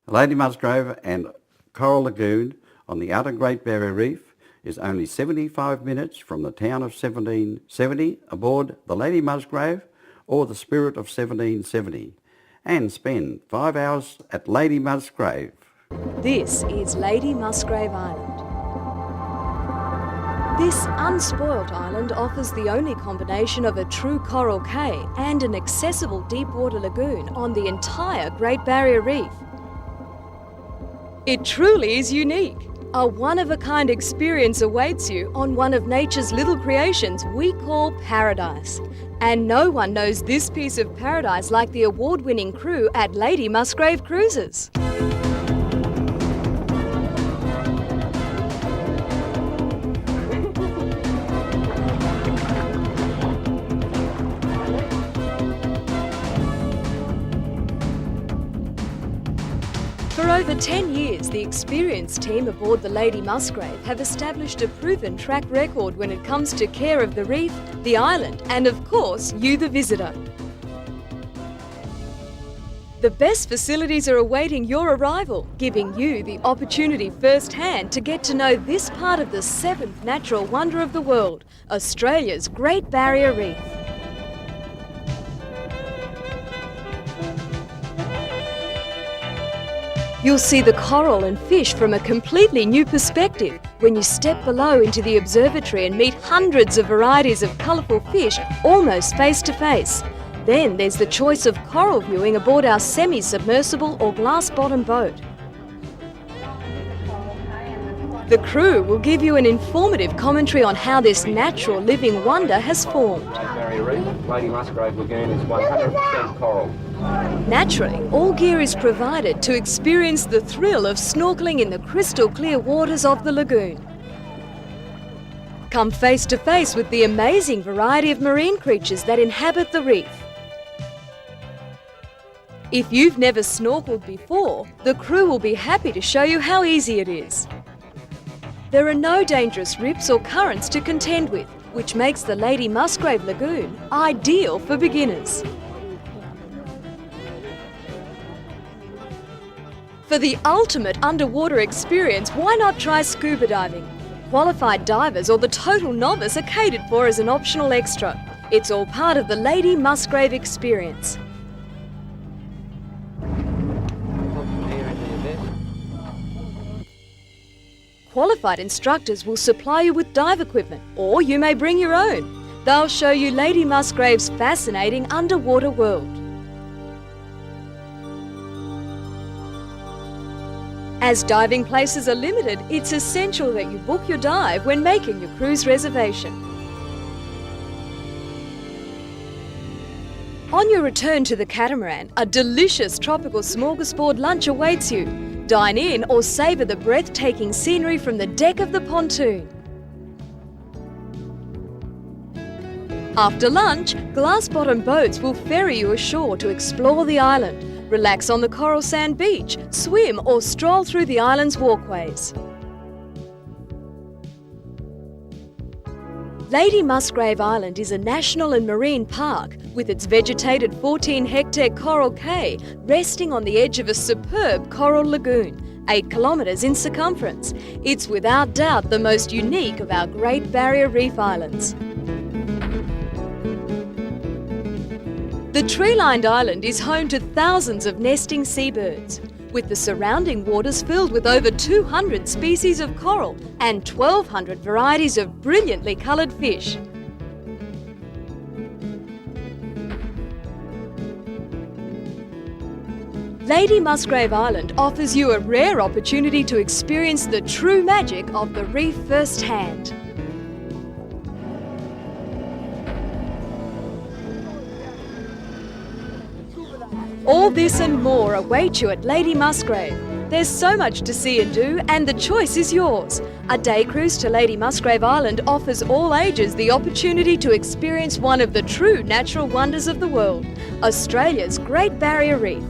Lady Musgrave and Coral Lagoon on the outer Great Barrier Reef is only 75 minutes from the town of 1770 aboard the Lady Musgrave or the Spirit of 1770, and spend 5 hours at Lady Musgrave. This is Lady Musgrave Island. This unspoilt island offers the only combination of a true coral cay and an accessible deep-water lagoon on the entire Great Barrier Reef. It truly is unique. A one-of-a-kind experience awaits you on one of nature's little creations we call paradise. And no one knows this piece of paradise like the award-winning crew at Lady Musgrave Cruises. For over 10 years, the experienced team aboard the Lady Musgrave have established a proven track record when it comes to care of the reef, the island, and of course, you the visitor. The best facilities are awaiting your arrival, giving you the opportunity firsthand to get to know this part of the seventh natural wonder of the world, Australia's Great Barrier Reef. You'll see the coral and fish from a completely new perspective when you step below into the observatory and meet hundreds of varieties of colourful fish almost face to face. Then there's the choice of coral viewing aboard our semi-submersible or glass-bottom boat. The crew will give you an informative commentary on how this natural living wonder has formed. Barrier Reef, Lady Musgrave Lagoon is 100% coral. Naturally, all gear is provided to experience the thrill of snorkeling in the crystal clear waters of the lagoon. Come face to face with the amazing variety of marine creatures that inhabit the reef. If you've never snorkeled before, the crew will be happy to show you how easy it is. There are no dangerous rips or currents to contend with, which makes the Lady Musgrave Lagoon ideal for beginners. For the ultimate underwater experience, why not try scuba diving? Qualified divers or the total novice are catered for as an optional extra. It's all part of the Lady Musgrave experience. Qualified instructors will supply you with dive equipment, or you may bring your own. They'll show you Lady Musgrave's fascinating underwater world. As diving places are limited, it's essential that you book your dive when making your cruise reservation. On your return to the catamaran, a delicious tropical smorgasbord lunch awaits you. Dine in or savour the breathtaking scenery from the deck of the pontoon. After lunch, glass-bottom boats will ferry you ashore to explore the island. Relax on the coral sand beach, swim or stroll through the island's walkways. Lady Musgrave Island is a national and marine park with its vegetated 14-hectare coral cay resting on the edge of a superb coral lagoon, 8 kilometres in circumference. It's without doubt the most unique of our Great Barrier Reef islands. The tree-lined island is home to thousands of nesting seabirds, with the surrounding waters filled with over 200 species of coral and 1,200 varieties of brilliantly coloured fish. Lady Musgrave Island offers you a rare opportunity to experience the true magic of the reef firsthand. All this and more await you at Lady Musgrave. There's so much to see and do, and the choice is yours. A day cruise to Lady Musgrave Island offers all ages the opportunity to experience one of the true natural wonders of the world, Australia's Great Barrier Reef.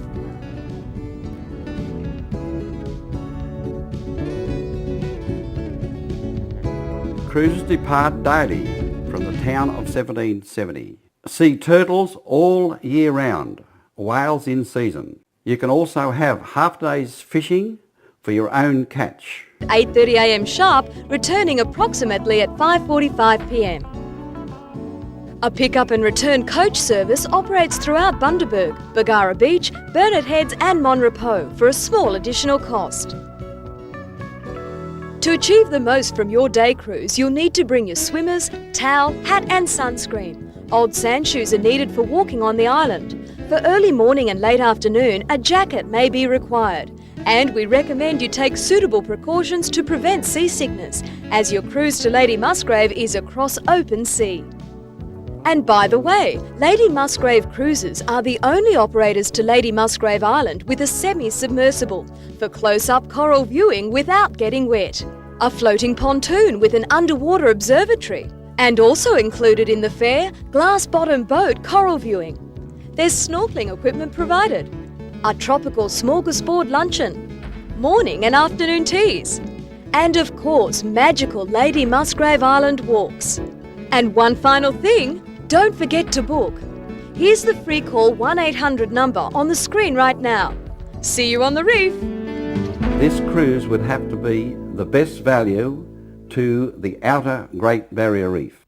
Cruises depart daily from the town of 1770. See turtles all year round, whales in season. You can also have half days fishing for your own catch. 8:30 a.m. sharp, returning approximately at 5:45 p.m. A pick-up and return coach service operates throughout Bundaberg, Bargara Beach, Burnett Heads and Monrepos for a small additional cost. To achieve the most from your day cruise, you'll need to bring your swimmers, towel, hat and sunscreen. Old sand shoes are needed for walking on the island. For early morning and late afternoon, a jacket may be required. And we recommend you take suitable precautions to prevent seasickness, as your cruise to Lady Musgrave is across open sea. And by the way, Lady Musgrave Cruises are the only operators to Lady Musgrave Island with a semi-submersible for close-up coral viewing without getting wet, a floating pontoon with an underwater observatory, and also included in the fare, glass-bottom boat coral viewing. There's snorkelling equipment provided, a tropical smorgasbord luncheon, morning and afternoon teas, and of course, magical Lady Musgrave Island walks. And one final thing, don't forget to book. Here's the free call 1-800 number on the screen right now. See you on the reef. This cruise would have to be the best value to the outer Great Barrier Reef.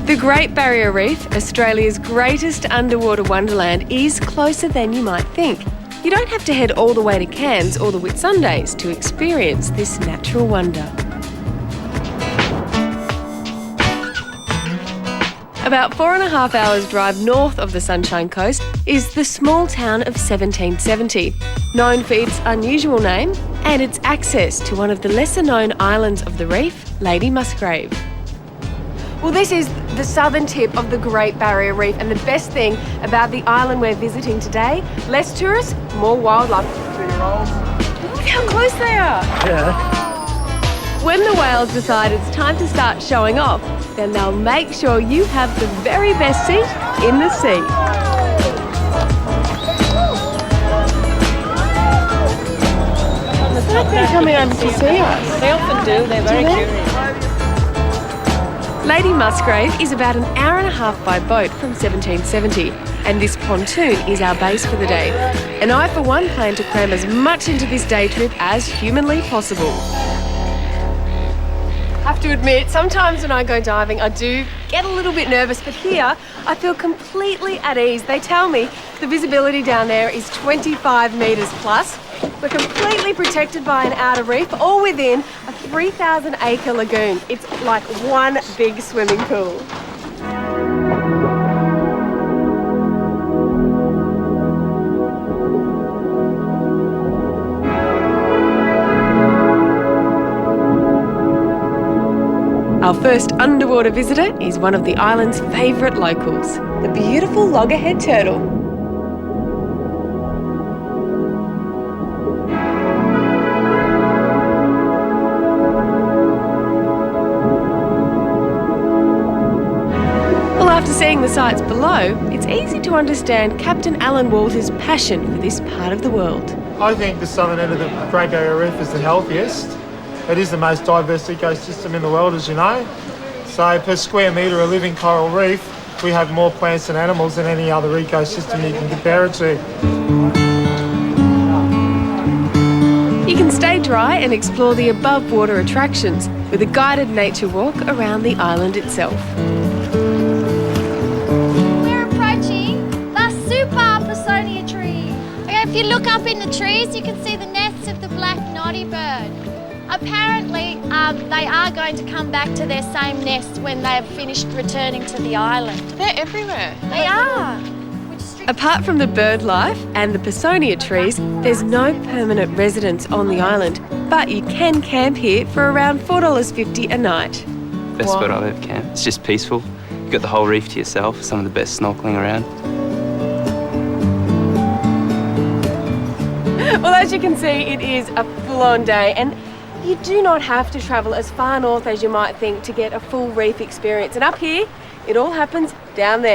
The Great Barrier Reef, Australia's greatest underwater wonderland, is closer than you might think. You don't have to head all the way to Cairns or the Whitsundays to experience this natural wonder. About 4.5 hours drive north of the Sunshine Coast is the small town of 1770, known for its unusual name and its access to one of the lesser-known islands of the reef, Lady Musgrave. Well, this is the southern tip of the Great Barrier Reef, and the best thing about the island we're visiting today, less tourists, more wildlife. Look how close they are. Yeah. When the whales decide it's time to start showing off, then they'll make sure you have the very best seat in the sea. It's like they're coming over to see us. They often do, they're very curious. Lady Musgrave is about an hour and a half by boat from 1770, and this pontoon is our base for the day. And I, for one, plan to cram as much into this day trip as humanly possible. I have to admit, sometimes when I go diving, I do get a little bit nervous, but here I feel completely at ease. They tell me the visibility down there is 25 metres plus. We're completely protected by an outer reef, all within a 3,000-acre lagoon. It's like one big swimming pool. Our first underwater visitor is one of the island's favourite locals, the beautiful loggerhead turtle. After seeing the sights below, it's easy to understand Captain Alan Walter's passion for this part of the world. I think the southern end of the Great Barrier Reef is the healthiest. It is the most diverse ecosystem in the world, as you know. So per square metre of living coral reef, we have more plants and animals than any other ecosystem you can compare it to. You can stay dry and explore the above water attractions with a guided nature walk around the island itself. If you look up in the trees, you can see the nests of the black knotty bird. Apparently, they are going to come back to their same nest when they have finished returning to the island. They're everywhere. They are. Apart from the bird life and the Pisonia trees, there's no permanent residence on the island, but you can camp here for around $4.50 a night. Best spot I've ever camped. It's just peaceful. You've got the whole reef to yourself, some of the best snorkelling around. Well, as you can see, it is a full-on day, and you do not have to travel as far north as you might think to get a full reef experience. And up here, it all happens down there.